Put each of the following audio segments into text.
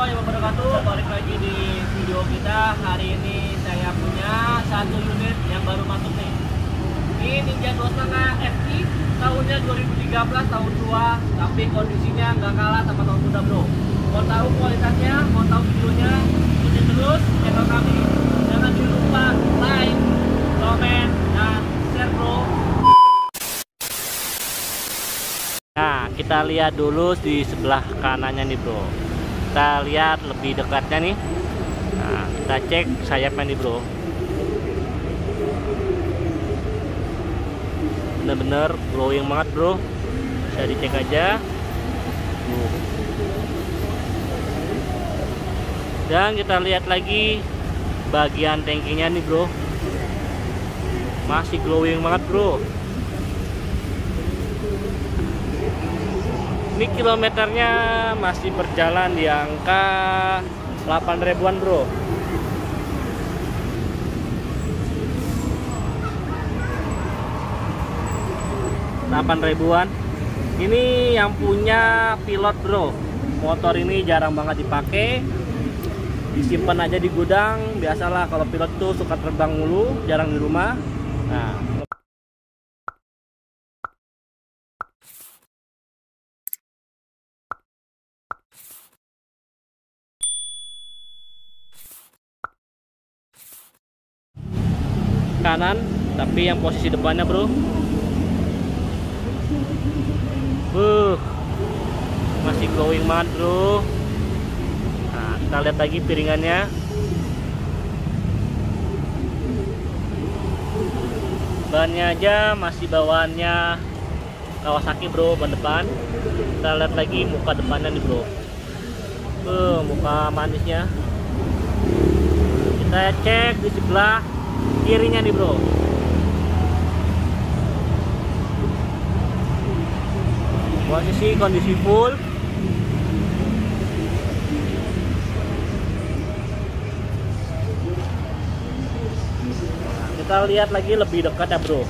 warahmatullahi wabarakatuh. Balik lagi di video kita. Hari ini saya punya satu unit yang baru masuk nih. Ini Ninja 2.5 FI, tahunnya 2013, tahun tua, tapi kondisinya nggak kalah sama tahun muda bro. Mau tahu kualitasnya, mau tahu videonya, ikutin terus channel kami. Jangan lupa like, comment, dan share bro. Nah, kita lihat dulu di sebelah kanannya nih bro. Kita lihat lebih dekatnya nih. Nah, kita cek sayapnya nih bro. Bener-bener glowing banget bro. Bisa dicek aja. Dan kita lihat lagi bagian tankinya nih bro. Masih glowing banget bro. Ini kilometernya masih berjalan di angka 8 ribuan bro. Ini yang punya pilot bro. Motor ini jarang banget dipakai, disimpan aja di gudang. Biasalah kalau pilot tuh suka terbang mulu, jarang di rumah. Nah, kanan, tapi yang posisi depannya bro. Masih glowing banget bro. Nah, kita lihat lagi piringannya. Bannya aja masih bawaannya Kawasaki bro, ban depan. Kita lihat lagi muka depannya nih bro. Muka manisnya. Kita cek di sebelah kirinya nih bro. Posisi kondisi full. Kita lihat lagi lebih dekat ya bro.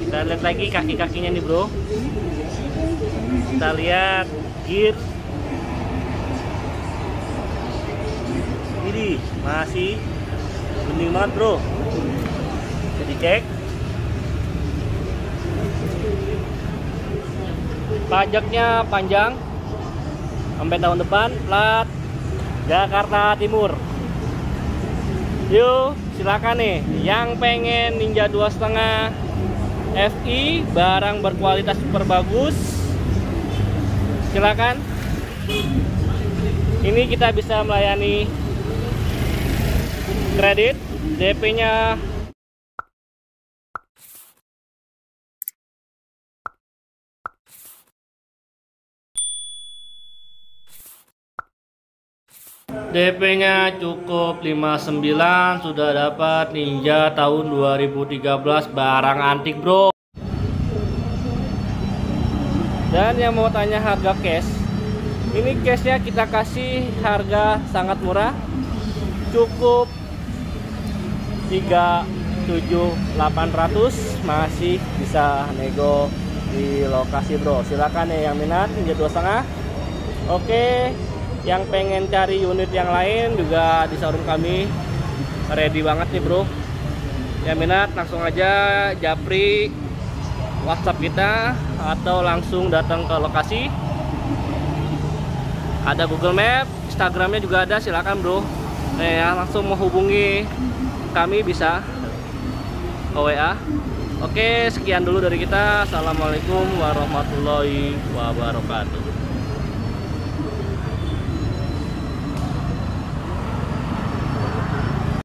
Kita lihat lagi kaki-kakinya nih bro. Kita lihat gear. Ini masih bening banget bro. Jadi cek. Pajaknya panjang sampai tahun depan, plat Jakarta Timur. Yuk silakan nih yang pengen Ninja 2.5 FI, barang berkualitas super bagus, silakan. Ini kita bisa melayani kredit, DP-nya cukup 59, sudah dapat Ninja tahun 2013, barang antik bro. Dan yang mau tanya harga cash, ini cashnya kita kasih harga sangat murah, cukup 37.800, masih bisa nego di lokasi bro. Silakan ya yang minat Ninja 2.5. Oke, yang pengen cari unit yang lain juga di showroom kami ready banget nih bro. Yang minat langsung aja japri WhatsApp kita atau langsung datang ke lokasi. Ada Google Map, Instagramnya juga ada, silakan bro. Ya, langsung menghubungi kami bisa ke WA. Oke, sekian dulu dari kita. Assalamualaikum warahmatullahi wabarakatuh.